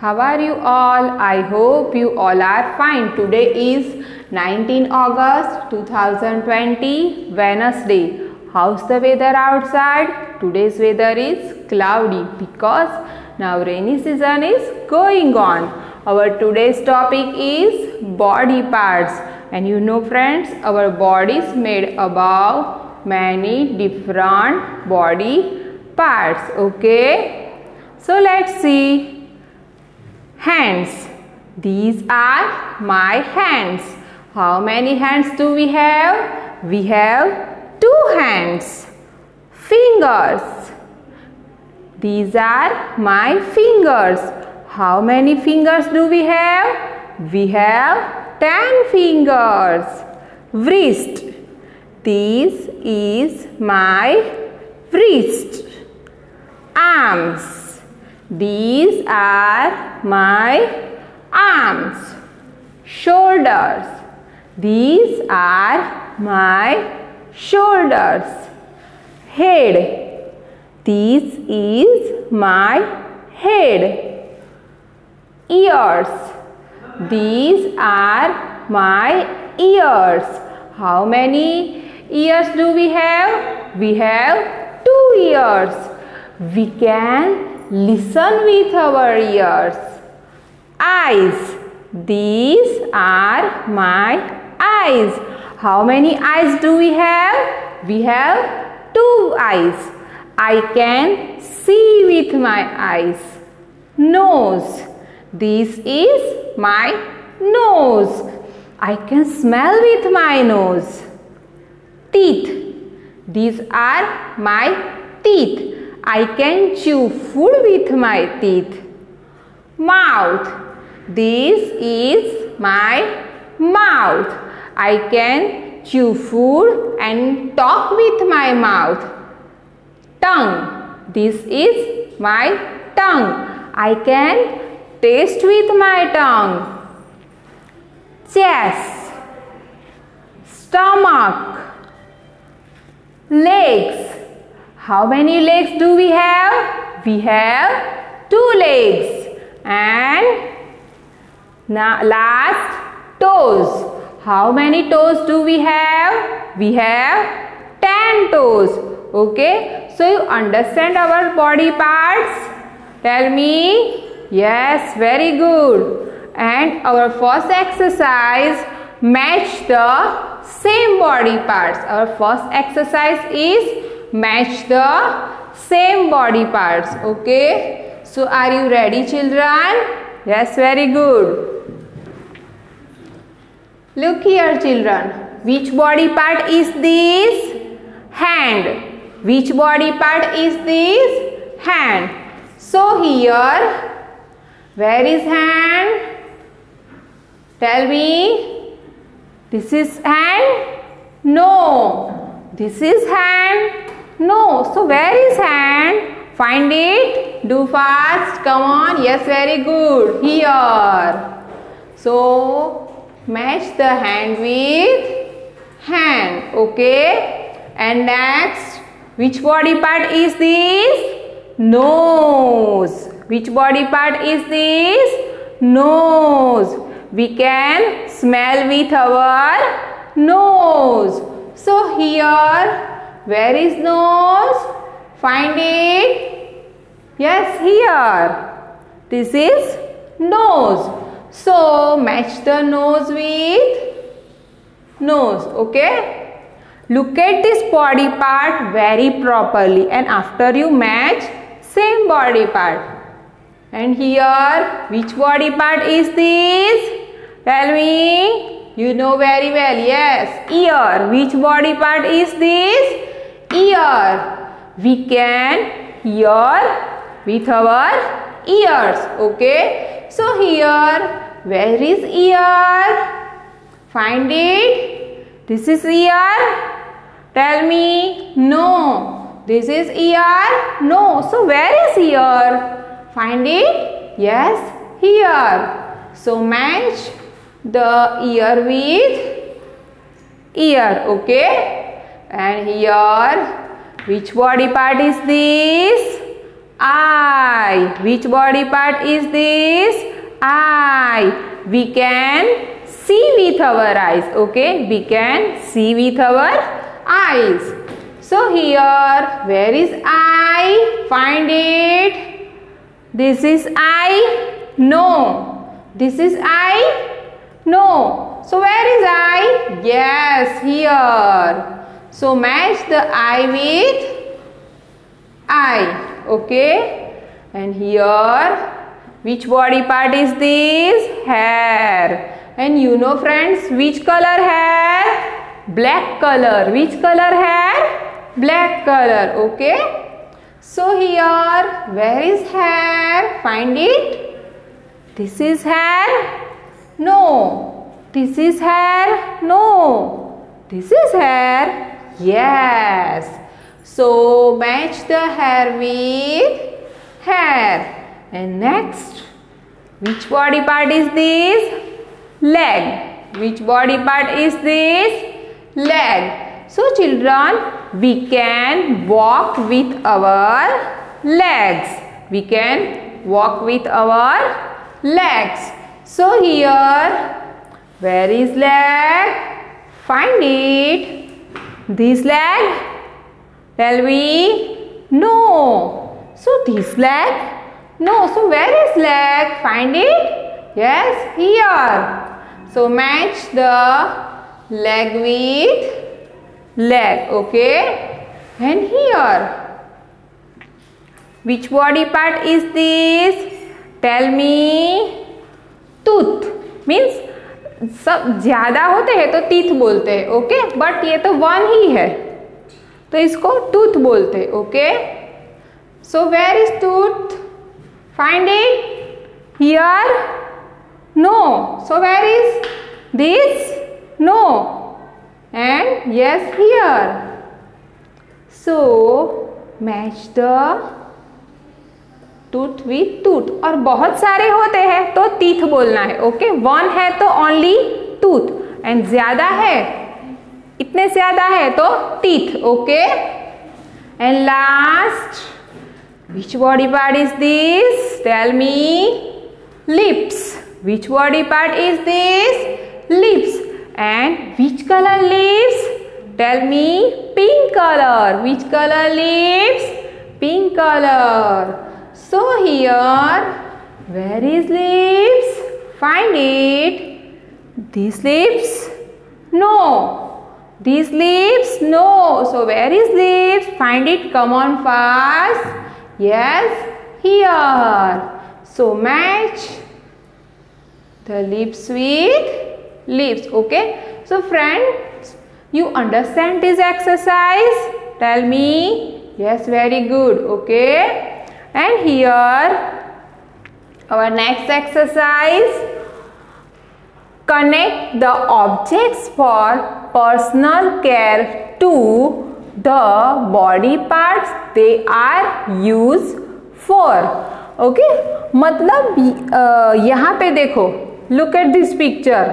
How are you all? I hope you all are fine. Today is 19 August 2020, Wednesday. How's the weather outside? Today's weather is cloudy because now rainy season is going on. Our today's topic is body parts. And you know friends, our body is made about many different body parts. Okay. So let's see. Hands. These are my hands. How many hands do we have? We have 2 hands. Fingers. These are my fingers. How many fingers do we have? We have 10 fingers. Wrist. This is my wrist. Arms. These are my arms. Shoulders. These are my shoulders. Head. This is my head. Ears. These are my ears. How many ears do we have? We have 2 ears. We can listen with our ears. Eyes. These are my eyes. How many eyes do we have? We have 2 eyes. I can see with my eyes. Nose. This is my nose. I can smell with my nose. Teeth. These are my teeth. I can chew food with my teeth. Mouth. This is my mouth. I can chew food and talk with my mouth. Tongue. This is my tongue. I can taste with my tongue. Chest. Stomach. Legs. How many legs do we have? We have 2 legs. And now last, toes. How many toes do we have? We have 10 toes. Okay. So you understand our body parts? Tell me. Yes, very good. And our first exercise, match the same body parts. Our first exercise is match the same body parts. Okay. So are you ready, children? Yes, very good. Look here, children. Which body part is this? Hand. Which body part is this? Hand. So here, where is hand? Tell me. This is hand? No. This is hand? No. So where is hand? Find it. Do fast. Come on. Yes, very good. Here. So match the hand with hand. Okay. And next, which body part is this? Nose. Which body part is this? Nose. We can smell with our nose. So here, where is nose? Find it. Yes, here. This is nose. So match the nose with nose. Okay. Look at this body part very properly, and after you match, same body part. And here, which body part is this? Tell me. You know very well. Yes, ear. Which body part is this? Ear. We can hear with our ears. Okay. So here, where is ear? Find it. This is ear. Tell me. No. This is ear. No. So where is ear? Find it. Yes, here. So match the ear with ear. Okay. And here, which body part is this? Eye. Which body part is this? Eye. We can see with our eyes. Okay, we can see with our eyes. So here, where is eye? Find it. This is eye? No. This is eye? No. So where is eye? Yes, here. So match the eye with eye. Okay. And here, which body part is this? Hair. And you know friends, which color hair? Black color. Which color hair? Black color. Okay. So here, where is hair? Find it. This is hair? No. This is hair? No. This is hair? Yes. So match the hair with hair. And next, which body part is this? Leg. Which body part is this? Leg. So children, we can walk with our legs. We can walk with our legs. So here, where is leg? Find it. This leg? Tell me. No. So this leg? No. So where is leg? Find it. Yes, here. So match the leg with leg. Okay. And here, which body part is this? Tell me. Tooth. Means सब ज्यादा होते हैं तो teeth बोलते हैं. Okay, but ये तो one ही है तो इसको टूथ बोलते हैं. Okay. So where is tooth? Find it. Here? No. So where is this? No. And yes, here. So match the tooth with tooth. और बहुत सारे होते हैं तो teeth बोलना है. ओके, वन है तो only tooth. एंड ज्यादा है, इतने ज्यादा है तो teeth. Okay. And last, which body part is this? Tell me. Lips. Which body part is this? Lips. And which color lips? Tell me. Pink color. Which color lips? Pink color. So here, where is lips? Find it. These lips? No. These lips? No. So where is lips? Find it. Come on fast. Yes, here. So match the lips with lips. Okay. So friends, you understand this exercise? Tell me. Yes, very good. Okay. And here, our next exercise. Connect the objects for personal care to the body parts they are used for. Okay. मतलब यहाँ पे देखो. Look at this picture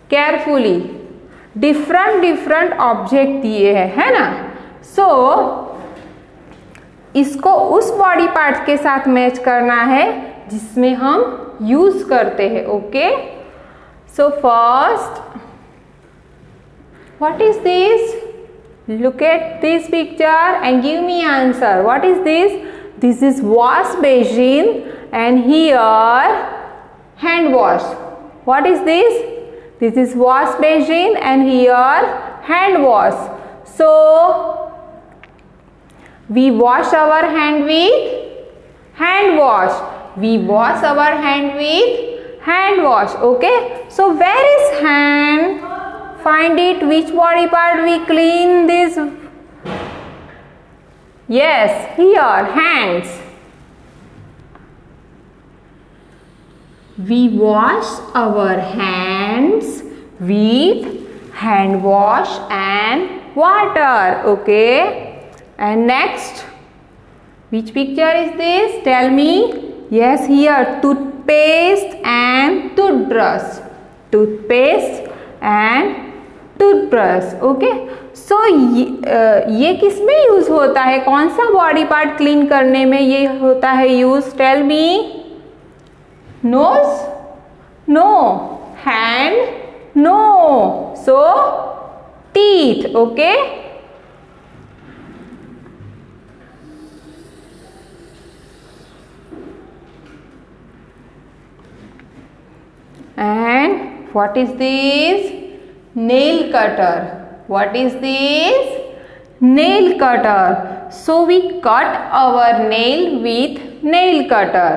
carefully. Different object दिए है ना. सो इसको उस body part के साथ मैच करना है जिसमें हम यूज करते हैं. Okay. So first, what is this? Look at this picture and give me answer. What is this? This is wash basin and here hand wash. What is this? This is wash basin and here hand wash. So we wash our hand with hand wash. We wash our hand with hand wash. Okay. So where is hand? Find it. Which body part we clean this? Yes, here hands. We wash our hands with hand wash and water. Okay. And next, which picture is this? Tell me. Yes, here toothpaste and toothbrush. Toothpaste and toothbrush. Okay, so ये किस में use होता है, कौन सा body part clean करने में ये होता है use? Tell me. Nose? No. Hand? No. So teeth. Okay, and what is this? Nail cutter. What is this? Nail cutter. So we cut our nail with nail cutter.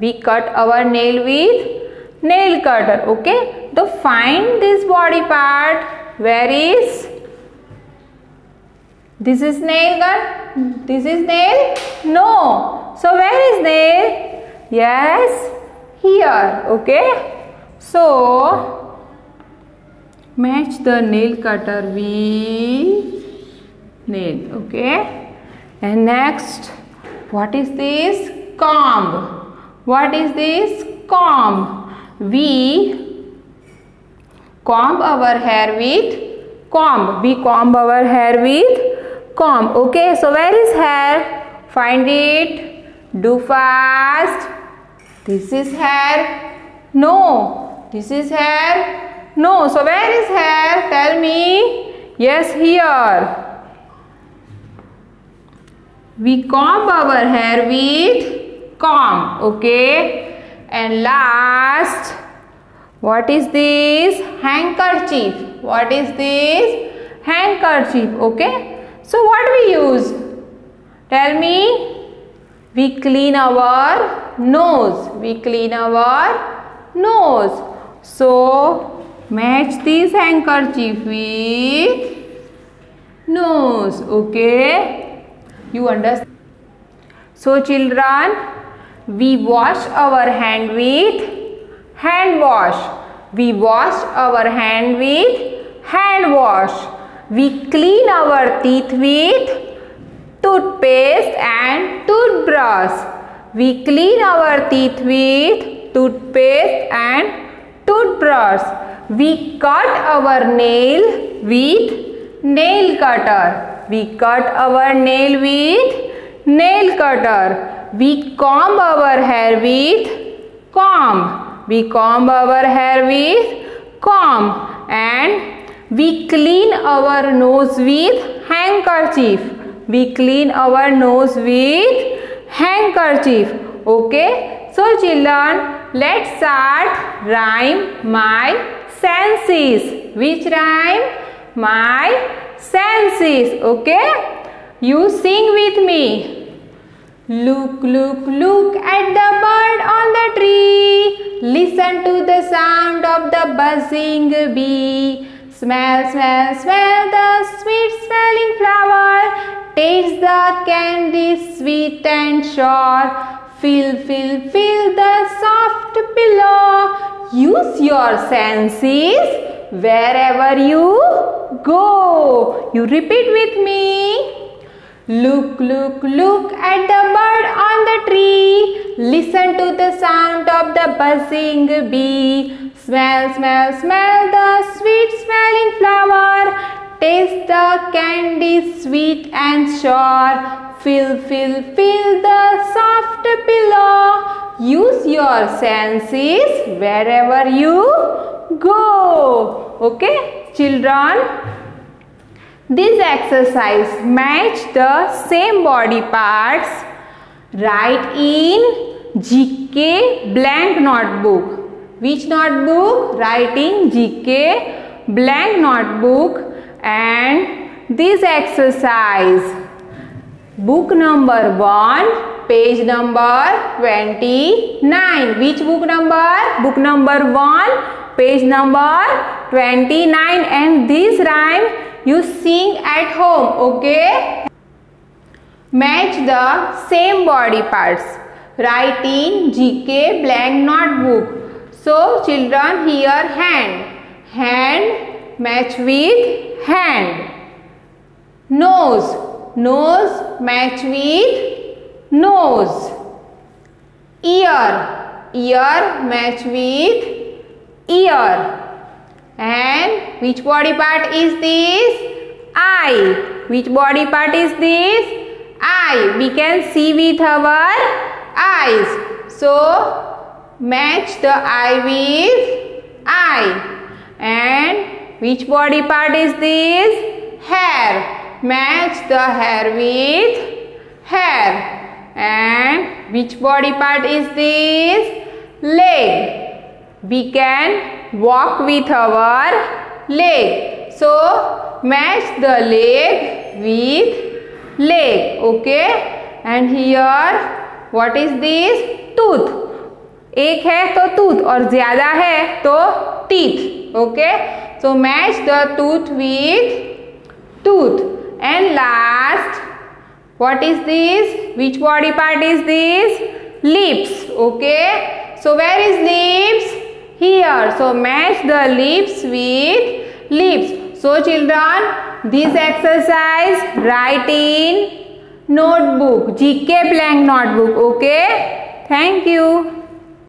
We cut our nail with nail cutter. Okay, so find this body part. Where is? This is nail gun. This is nail? No. So where is nail? Yes, here. Okay, so match the nail cutter with nail. Okay, and next, what is this? Comb. What is this? Comb. We comb our hair with comb. We comb our hair with comb. Okay, so where is hair? Find it. Do fast. This is hair. No. This is hair. No. So where is hair? Tell me. Yes, here. We comb our hair with comb. Okay, and last, what is this? Handkerchief. What is this? Handkerchief. Okay, so what we use? Tell me. We clean our nose. We clean our nose. So match this handkerchief with nose. Okay, you understand? So children, we wash our hand with hand wash. We wash our hand with hand wash. We clean our teeth with toothpaste and toothbrush. We clean our teeth with toothpaste and toothbrush. We cut our nail with nail cutter. We cut our nail with nail cutter. We comb our hair with comb. We comb our hair with comb. And we clean our nose with handkerchief. We clean our nose with handkerchief. Okay, so children, let's start rhyme my senses. Which rhyme? My senses. Okay, you sing with me. Look, look, look at the bird on the tree. Listen to the sound of the buzzing bee. Smell, smell, smell the sweet smelling flower. Taste the candy sweet and sure. Feel, feel, feel the soft pillow. Use your senses wherever you go. You repeat with me. Look, look, look at the bird on the tree. Listen to the sound of the buzzing bee. Smell, smell, smell the sweet smelling flower. Taste the candy sweet and sure. Feel, feel, feel the soft pillow. Use your senses wherever you go. Okay, children? This exercise match the same body parts. Write in GK blank notebook. Which notebook? Write in GK blank notebook. And this exercise, book number 1, page number 29. Which book number? Book number 1, page number 29. And this rhyme you sing at home. Okay, match the same body parts. Write in GK blank notebook. So children, here hand match with hand. Nose match with nose. Ear match with ear. And which body part is this? Eye. Which body part is this? Eye. We can see with our eyes. So match the eye with eye. And which body part is this? Hair. Match the hair with hair. And which body part is this? Leg. We can walk with our leg. So match the leg with leg. Okay. And here what is this? Tooth. एक है तो tooth और ज्यादा है तो teeth. Okay. So match the tooth with tooth. And last, what is this? Which body part is this? Lips. Okay. So where is lips? Here. So match the lips with lips. So children, this exercise write in notebook, GK blank notebook. Okay. Thank you.